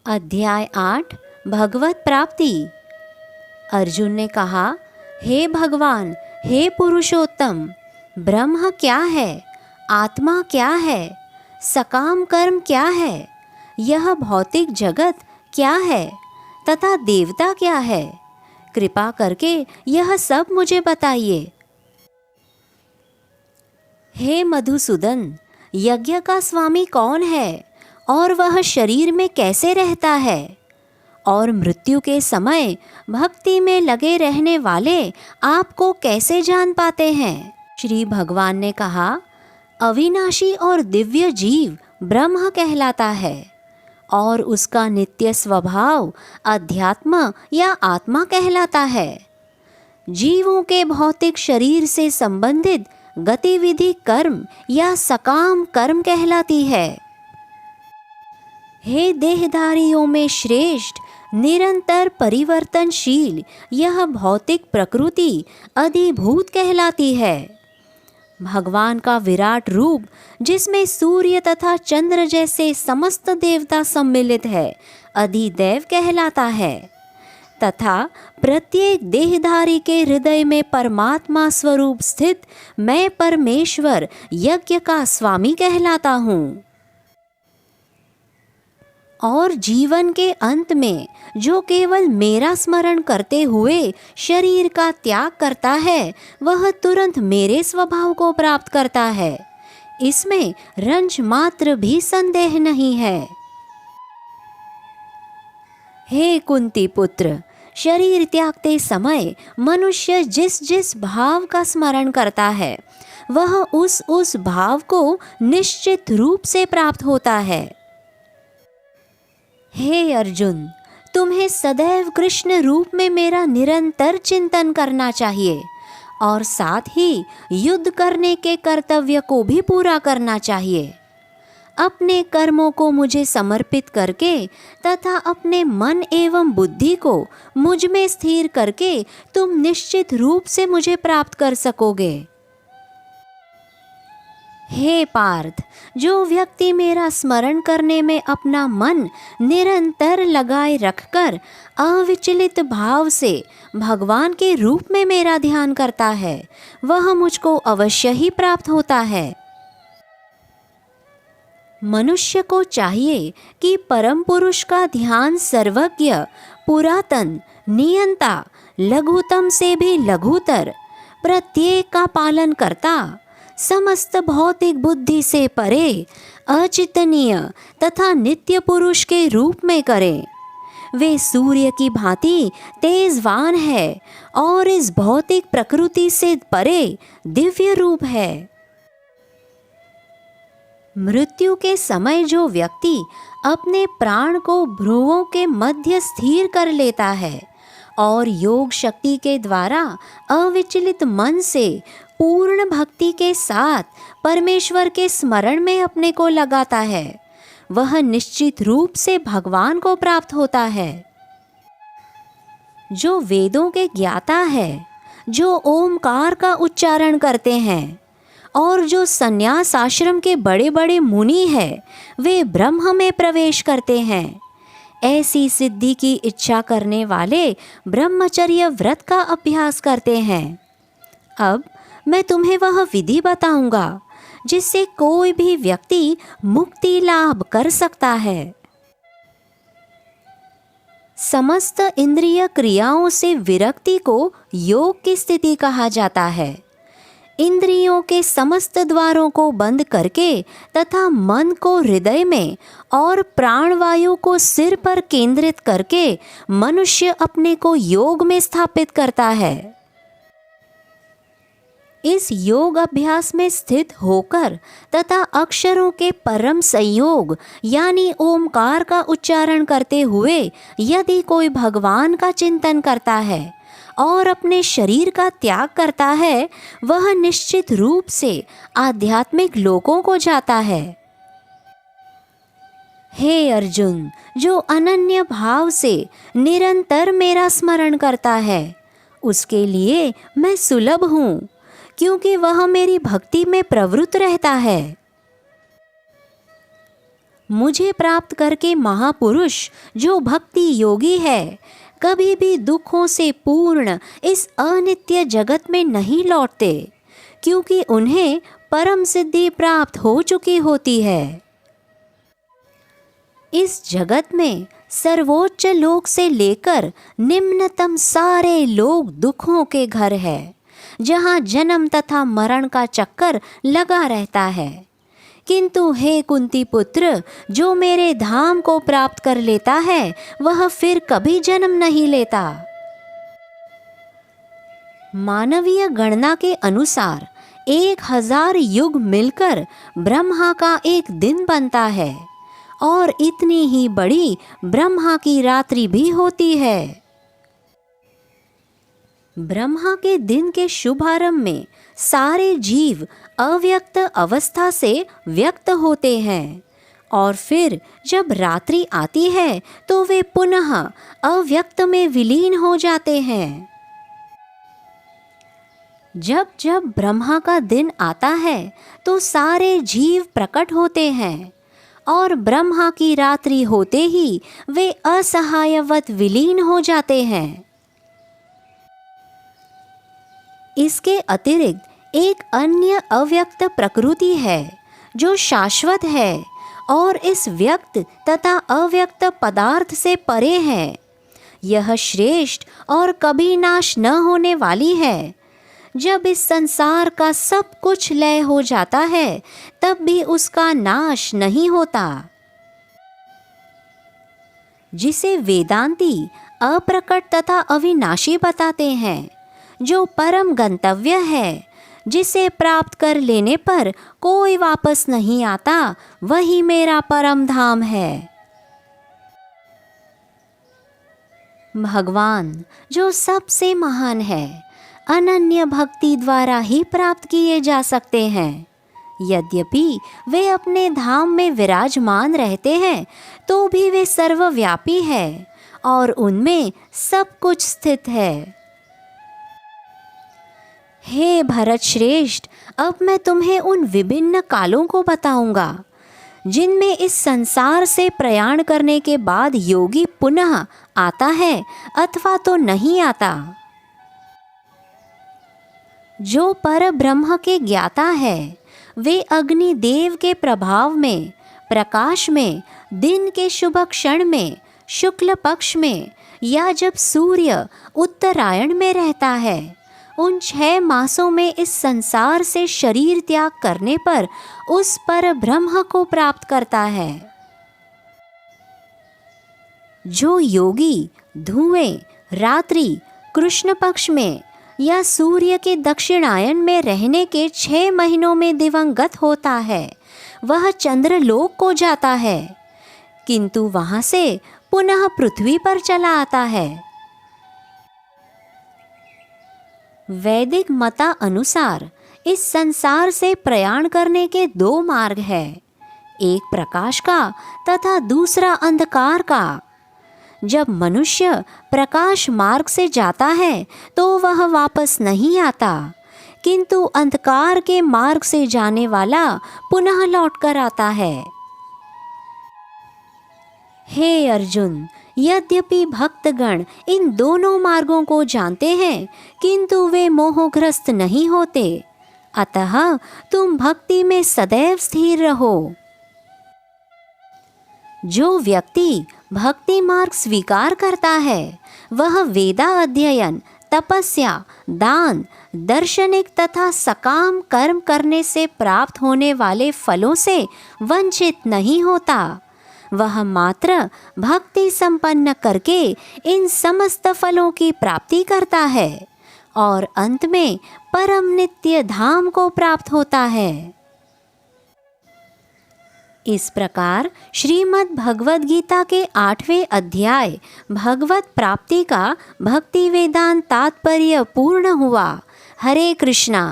अध्याय 8 भगवत प्राप्ति। अर्जुन ने कहा, हे भगवान, हे पुरुषोत्तम, ब्रह्म क्या है, आत्मा क्या है, सकाम कर्म क्या है, यह भौतिक जगत क्या है तथा देवता क्या है? कृपा करके यह सब मुझे बताइए। हे मधुसूदन, यज्ञ का स्वामी कौन है और वह शरीर में कैसे रहता है? और मृत्यु के समय भक्ति में लगे रहने वाले आपको कैसे जान पाते हैं? श्री भगवान ने कहा, अविनाशी और दिव्य जीव ब्रह्म कहलाता है और उसका नित्य स्वभाव अध्यात्म या आत्मा कहलाता है। जीवों के भौतिक शरीर से संबंधित गतिविधि कर्म या सकाम कर्म कहलाती है। हे देहधारियों में श्रेष्ठ, निरंतर परिवर्तनशील यह भौतिक प्रकृति अधिभूत कहलाती है। भगवान का विराट रूप, जिसमें सूर्य तथा चंद्र जैसे समस्त देवता सम्मिलित है, अधिदैव कहलाता है तथा प्रत्येक देहधारी के हृदय में परमात्मा स्वरूप स्थित मैं परमेश्वर यज्ञ का स्वामी कहलाता हूँ। और जीवन के अंत में जो केवल मेरा स्मरण करते हुए शरीर का त्याग करता है, वह तुरंत मेरे स्वभाव को प्राप्त करता है। इसमें रंच मात्र भी संदेह नहीं है। हे कुंती पुत्र, शरीर त्यागते समय मनुष्य जिस जिस भाव का स्मरण करता है, वह उस भाव को निश्चित रूप से प्राप्त होता है। हे अर्जुन, तुम्हें सदैव कृष्ण रूप में मेरा निरंतर चिंतन करना चाहिए और साथ ही युद्ध करने के कर्तव्य को भी पूरा करना चाहिए। अपने कर्मों को मुझे समर्पित करके तथा अपने मन एवं बुद्धि को मुझ में स्थिर करके तुम निश्चित रूप से मुझे प्राप्त कर सकोगे। हे पार्थ, जो व्यक्ति मेरा स्मरण करने में अपना मन निरंतर लगाए रखकर अविचलित भाव से भगवान के रूप में मेरा ध्यान करता है, वह मुझको अवश्य ही प्राप्त होता है। मनुष्य को चाहिए कि परम पुरुष का ध्यान सर्वज्ञ, पुरातन, नियंता, लघुतम से भी लघुतर, प्रत्येक का पालन करता, समस्त भौतिक बुद्धि से परे, अचिंतनीय तथा नित्य पुरुष के रूप में करें। वे सूर्य की भांति तेजवान है और इस भौतिक प्रकृति से परे दिव्य रूप है। मृत्यु के समय जो व्यक्ति अपने प्राण को भ्रुवों के मध्य स्थिर कर लेता है और योग शक्ति के द्वारा अविचलित मन से पूर्ण भक्ति के साथ परमेश्वर के स्मरण में अपने को लगाता है, वह निश्चित रूप से भगवान को प्राप्त होता है। जो वेदों के ज्ञाता है, जो ओमकार का उच्चारण करते हैं और जो संन्यास आश्रम के बड़े बड़े मुनि हैं, वे ब्रह्म में प्रवेश करते हैं। ऐसी सिद्धि की इच्छा करने वाले ब्रह्मचर्य व्रत का अभ्यास करते हैं। अब मैं तुम्हें वह विधि बताऊंगा जिससे कोई भी व्यक्ति मुक्ति लाभ कर सकता है। समस्त इंद्रिय क्रियाओं से विरक्ति को योग की स्थिति कहा जाता है। इंद्रियों के समस्त द्वारों को बंद करके तथा मन को हृदय में और प्राणवायु को सिर पर केंद्रित करके मनुष्य अपने को योग में स्थापित करता है। इस योग अभ्यास में स्थित होकर तथा अक्षरों के परम संयोग यानी ओमकार का उच्चारण करते हुए यदि कोई भगवान का चिंतन करता है और अपने शरीर का त्याग करता है, वह निश्चित रूप से आध्यात्मिक लोकों को जाता है। हे अर्जुन, जो अनन्य भाव से निरंतर मेरा स्मरण करता है, उसके लिए मैं सुलभ हूँ, क्योंकि वह मेरी भक्ति में प्रवृत्त रहता है। मुझे प्राप्त करके महापुरुष जो भक्ति योगी है कभी भी दुखों से पूर्ण इस अनित्य जगत में नहीं लौटते, क्योंकि उन्हें परम सिद्धि प्राप्त हो चुकी होती है। इस जगत में सर्वोच्च लोक से लेकर निम्नतम सारे लोक दुखों के घर है, जहाँ जन्म तथा मरण का चक्कर लगा रहता है। किंतु हे कुंती पुत्र, जो मेरे धाम को प्राप्त कर लेता है वह फिर कभी जन्म नहीं लेता। मानवीय गणना के अनुसार 1000 युग मिलकर ब्रह्मा का एक दिन बनता है, और इतनी ही बड़ी ब्रह्मा की रात्रि भी होती है। ब्रह्मा के दिन के शुभारंभ में सारे जीव अव्यक्त अवस्था से व्यक्त होते हैं, और फिर जब रात्रि आती है तो वे पुनः अव्यक्त में विलीन हो जाते हैं। जब जब ब्रह्मा का दिन आता है तो सारे जीव प्रकट होते हैं, और ब्रह्मा की रात्रि होते ही वे असहायवत विलीन हो जाते हैं। इसके अतिरिक्त एक अन्य अव्यक्त प्रकृति है जो शाश्वत है और इस व्यक्त तथा अव्यक्त पदार्थ से परे है। यह श्रेष्ठ और कभी नाश न होने वाली है। जब इस संसार का सब कुछ लय हो जाता है तब भी उसका नाश नहीं होता। जिसे वेदांती अप्रकट तथा अविनाशी बताते हैं, जो परम गंतव्य है, जिसे प्राप्त कर लेने पर कोई वापस नहीं आता, वही मेरा परम धाम है। भगवान जो सबसे महान है, अनन्य भक्ति द्वारा ही प्राप्त किए जा सकते हैं। यद्यपि वे अपने धाम में विराजमान रहते हैं तो भी वे सर्वव्यापी है और उनमें सब कुछ स्थित है। हे भरत श्रेष्ठ, अब मैं तुम्हें उन विभिन्न कालों को बताऊंगा जिनमें इस संसार से प्रयाण करने के बाद योगी पुनः आता है अथवा तो नहीं आता। जो पर ब्रह्म के ज्ञाता है वे अग्नि देव के प्रभाव में, प्रकाश में, दिन के शुभ क्षण में, शुक्ल पक्ष में, या जब सूर्य उत्तरायण में रहता है, उन 6 मासों में इस संसार से शरीर त्याग करने पर उस पर ब्रह्म को प्राप्त करता है। जो योगी धुएं, रात्रि, कृष्ण पक्ष में या सूर्य के दक्षिणायन में रहने के 6 महीनों में दिवंगत होता है, वह चंद्रलोक को जाता है, किंतु वहां से पुनः पृथ्वी पर चला आता है। वैदिक मता अनुसार इस संसार से प्रयाण करने के 2 मार्ग हैं, एक प्रकाश का तथा दूसरा अंधकार का। जब मनुष्य प्रकाश मार्ग से जाता है तो वह वापस नहीं आता, किंतु अंधकार के मार्ग से जाने वाला पुनः लौट कर आता है। हे अर्जुन, यद्यपि भक्तगण इन दोनों मार्गों को जानते हैं किंतु वे मोहग्रस्त नहीं होते, अतः तुम भक्ति में सदैव स्थिर रहो। जो व्यक्ति भक्ति मार्ग स्वीकार करता है वह वेदा अध्ययन, तपस्या, दान, दर्शनिक तथा सकाम कर्म करने से प्राप्त होने वाले फलों से वंचित नहीं होता। वह मात्र भक्ति संपन्न करके इन समस्त फलों की प्राप्ति करता है और अंत में परम नित्य धाम को प्राप्त होता है। इस प्रकार श्रीमद् भगवद गीता के 8वें अध्याय भगवत प्राप्ति का भक्ति वेदांत तात्पर्य पूर्ण हुआ। हरे कृष्णा।